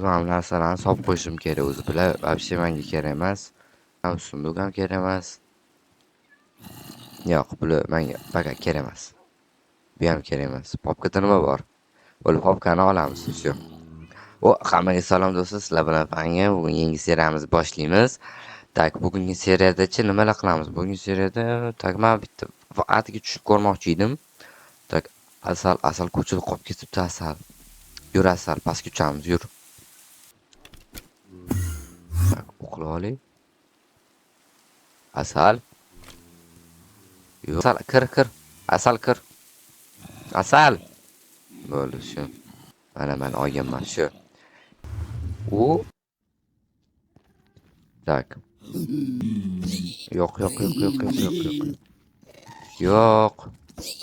Mana bu narsalarni solib qo'yishim kerak o'zi. Bular вообще menga kerak emas. Ham sunduk ham kerak emas. Yo'q, bular menga faqat kerak emas. Bu ham kerak emas. Popkada nima bor? O'l popkani olamiz, всё. Hammaga salom do'stlar, sizlar bilan Fanga. Bugun yangi seriyamizni boshlaymiz. Tak, bugungi seriyada-chi nimalar qilamiz? Bugungi seriyada tak men bitta atga tushib ko'rmoqchi edim. Tak, asal ko'chada qolib ketibdi asal. Yur asal, pastga tushamiz, yur. Tak, uxlab oling. Asal. Yur. Asal, kir. Asal, kir. Asal. Bo'ldi, shu. Mana olganman, shu. U tak. Yo'q. Yo'q.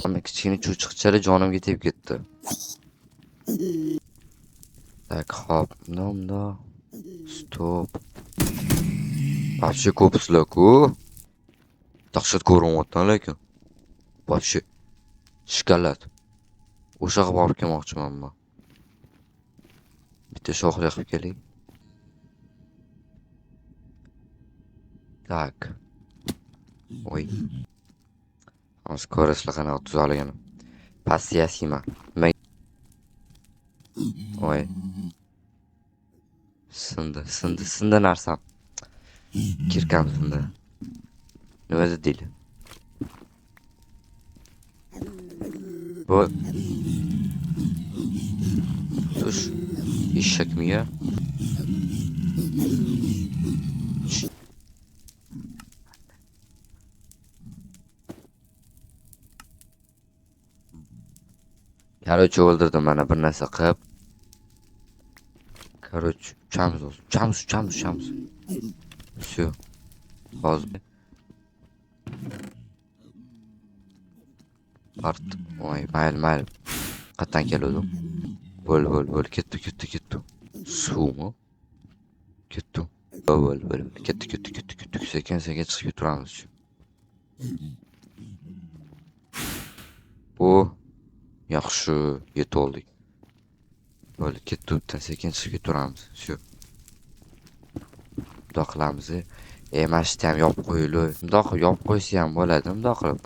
Mana kichkina cho'chiqchalik jonimga tegib ketdi. Tak, hop, nomda. Stop. Вообще ko'psizlar-ku. Dahshat ko'rinyapti lekin. Вообще shikalat. O'sha yoqqa borib kelmoqchiman men. Bitta shoxli qilib keling. Tak. Oy. Skoroslar qanaqa tuzalgan. Passiyasima. Oy. Sindi narsam. Kirkam sindi. Nima deydi? Bu tush. Eshak miya. Короче, o'ldirdim mana bir narsa qilib. Короче, uchamiz. Всё. Hozir. Art. Voy, mayli. Qatdan keldim. Bo'l. Ketdi. Suvmi? Ketdi. Bo'l. Ketdi. Sekin chiqib turamiz. Bu yaxshi yetib oldik. Bo'ldi, ketdi. Sekin chiqib turamiz. Shu. Bundoq qilamiz. Mashitni ham yopib qo'yaylik. Bundoq yopib qo'ysa ham bo'ladi, bundoq qilib.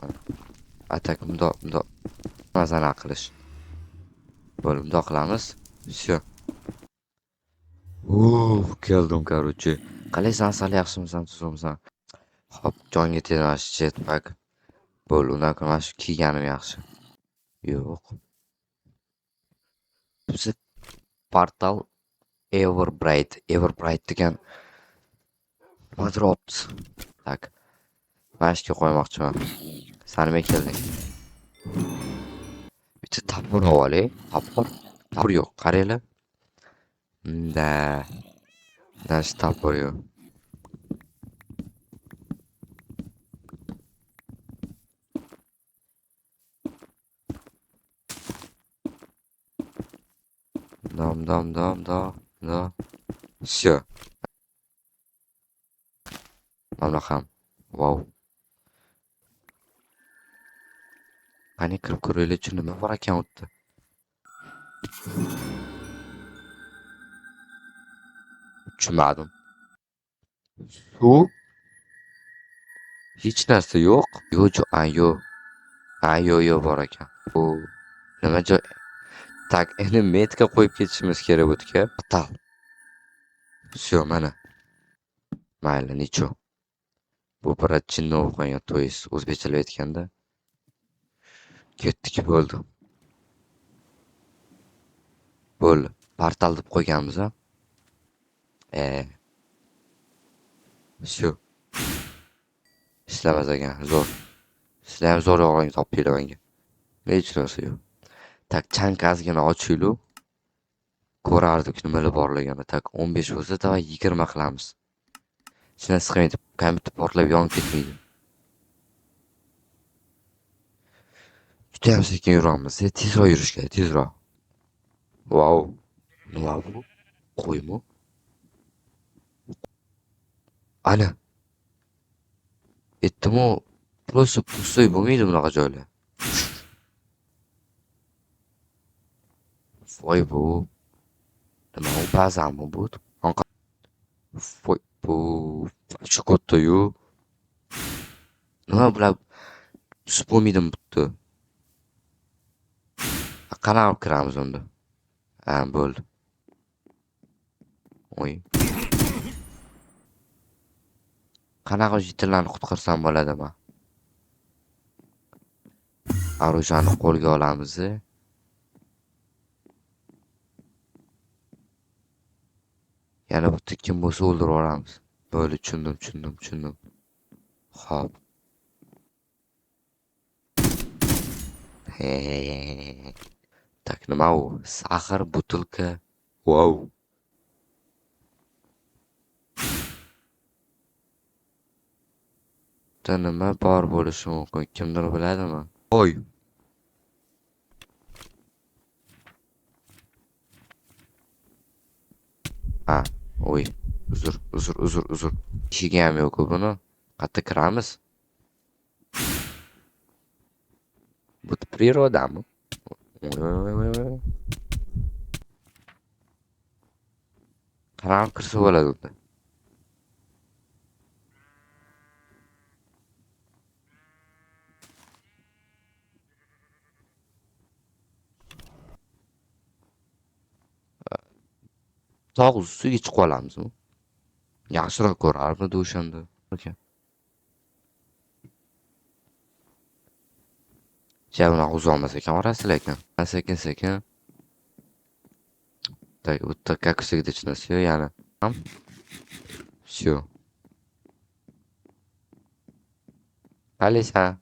Atak bundoq mazana qilish. Bo'ldi, bundoq qilamiz. Всё. Keldim, короче. Qalaysan, sal yaxshimisan, tuzimisan? Hop, jonga tegmash, jetpack. Bo'ldi, undan ko'ra shu kiyganim yaxshi. Yo'q. Biz portal Everbright degan nimadir. Tak. Mashga qo'ymoqchiman. Sen nima kelding? Bitta tapur olay. Tapur yo'q, qaranglar. Dash tapur yo'q. Da. Всё. Mana ham. Wow. Qani kirib ko'raylik, nima bor ekan u yerda? Tushunmadim. Suv? Hech narsa yo'q. Yo'q bor ekan. Nima joy? Tak, endi metka qo'yib ketishimiz kerak o'tga. Tal. Всё, mana. Mayli, nicho. Bu biratchinni o'qigan, то есть o'zbekchalik aytganda. Ketdik, bo'ldi. Portal deb qo'yganmiz a. Всё. Ishlamas ekan, zo'r. Sizlar ham zo'r o'g'ling topdinglar menga. Hech narsa yo'q. Tak, chankazgina ochaylik. Ko'rardik nimalar borligini. Tak, 15 bo'lsa, davay 20 qilamiz. Hech narsa qilmaydi. Kompyuter portlab yonib ketmaydi. Juda ham sekin yuramiz. Tezroq yurish kerak, tezroq. Vau. Nima bu? Qo'ymi? Ana. Aytdim-ku, просто pustoy bo'lmaydi bunaqa joylar. Voy bu. nima u bazami bu? Anqa voy bu shu katta-yu. Nima bular tushib bo'lmaydimi bitta? Qanaqa olib kiramiz unda? Ha, bo'ldi. Oy. Qanaqa jitirlarni qutqarsam bo'ladimi? Arujani qo'lga olamiz. Yana bitta kim bo'lsa o'ldirib yuboramiz. Bo'ldi, tushundim. Xo'p. Tak, nima u? Saxar butilka. Wow. Bitta nima bor bo'lishi mumkin? Kimdir biladimi? Oy. Ha, oy. Uzr. Eshigi ham yo'q buni. Qayerda kiramiz? Bu приrodami? Voy. Qanaqa kirsa bo'ladi unda? Tog' ustiga chiqib olamizmi? Yaxshiroq ko'rarmidi o'shanda. Okay. Bunaqa uzoqmas ekan orasi lekin. Sekin. Так, вот так как всегда все, яна. Все. Alisa.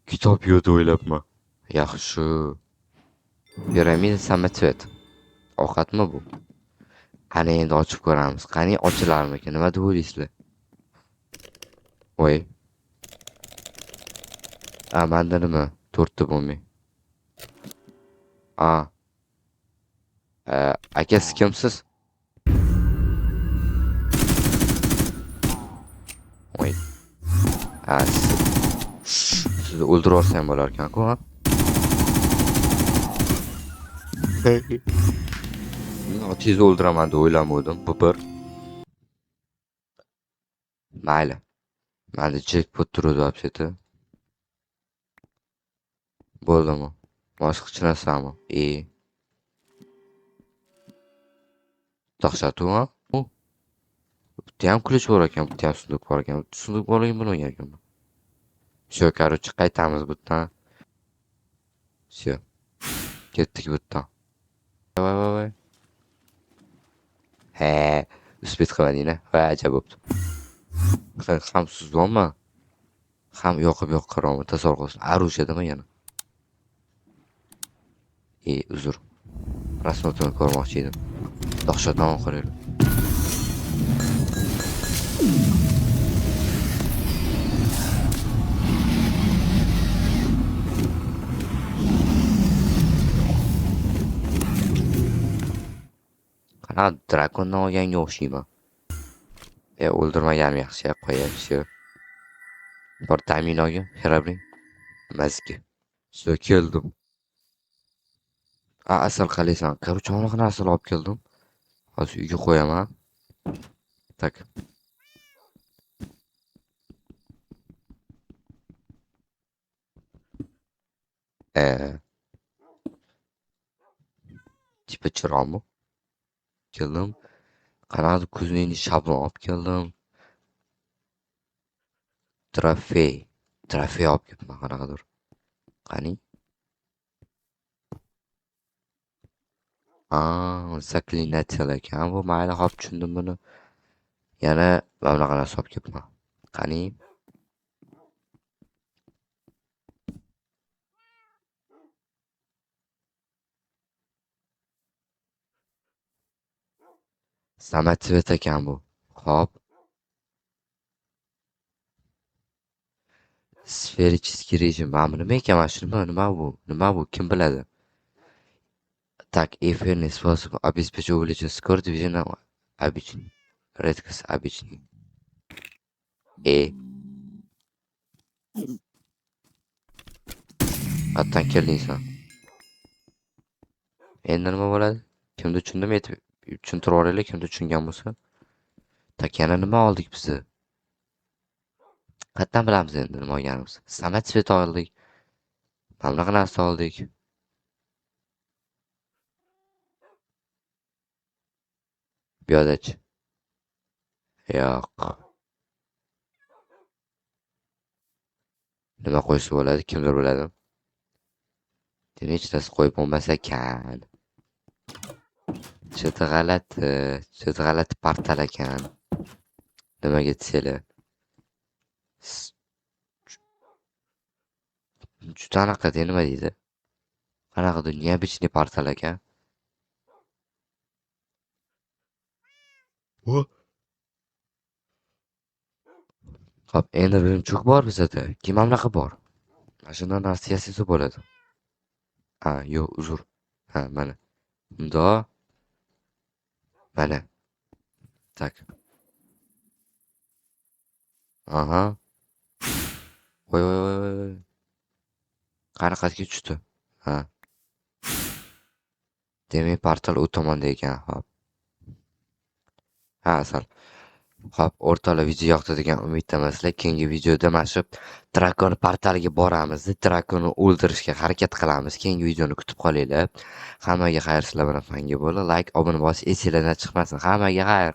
Kitob yodi o'ylabman. Yaxshi. Piramida samotsvet. Ovqatmi bu? Qani endi ochib ko'ramiz. Qani ochilarmikan? Nima deb o'ylaysizlar? Voy. Menda nima? 4 ta bo'lmay. Aka siz kimsiz? Voy. Sizni o'ldirib yuborsam bo'lar ekan-ku, ha? Tez o'ldiraman deb o'ylamadim. Bu bir. Mayli. Menda jackpot turadi вообще-то. Bo'ldimi? Boshqa narsami? Dahshat-u, ha? Bitta ham ключ bor ekan, bitta ham sunduq bor ekan. Sunduq borligini bilmagan ekanman. Всё, короче, qaytamiz bu yerdan. Всё. Ketdik bu yerdan. Voy. Uspet qilmading-a? Voy, ajab bo'pti. Ham sizdanmi? Ham yoqib qarovmi? Tasavvur qilsin. Arushadimi yana? Uzr. Rasmotini ko'rmoqchi edim. Dahshatnoma qaraylik. Qanaqa drakondan olganga o'xshayman. O'ldirmaganim yaxshi, qo'yaylik. Bir ta'minoga xirabring. Mazga. Всё, keldim. Asal qalaysan. Короче, aniq narsani olib keldim. Hozir uyga qo'yaman. Tak. Tipa chiroqmi? Keldim. Qanaqa kuzning shablon olib keldim. Trofey olib keldim qanaqadir. Qani? Zaklinatsiyalar ekan bu. Mayli, hop tushundim buni. Yana mana bunaqa narsa olib keldim. Qani? Samotsvet ekan bu. Hop. Sferический rejim. Mana nima ekan mana shu? Nima bu? Kim biladi? Так, эфирный способ обеспечить увеличение скорости движения обычный. Редкость обычный. Qayerdan kelding sen? Endi nima bo'ladi? Kimni tushundimi? Tushuntirib yuboraylik, kimni tushungan bo'lsa. Tak yana nima oldik bizni? Qayerdan bilamiz endi nima olganimizni? Samotsvet oldik. Bunaqa narsa oldik. Bu yerda-chi? Yo'q. Nima qo'ysa bo'ladi? Kimdir biladi? Demak, hech narsa qo'yib bo'lmas ekan. Juda g'alati portal ekan. Nimaga desanglar? S- Juda anaqa nima deydi? Qanaqadir необычный portal ekan. Hop, endi birimchuk bor bizada. Kim anaqa bor? Mana shundan narsa yasasa bo'ladi. Ha, yo'q, uzr. Ha, mana. Mundoq, mana. Tak. Aha. Voy, voy, voy, voy, voy. Qanaqasiga tushdi? Ha. Demak, portal u tomonda ekan. Hop. Ha, asal. Hop, o'rtoqlar, video yoqdi degan umiddamasizlar. Keyingi videoda mana shu Drakon portaliga boramiz. Drakonni o'ldirishga harakat qilamiz. Keyingi videoni kutib qolinglar. Hammaga xayr, sizlar bilan fanga bo'ldi. Like, obuna bosish esinglardan chiqmasin. Hammaga xayr.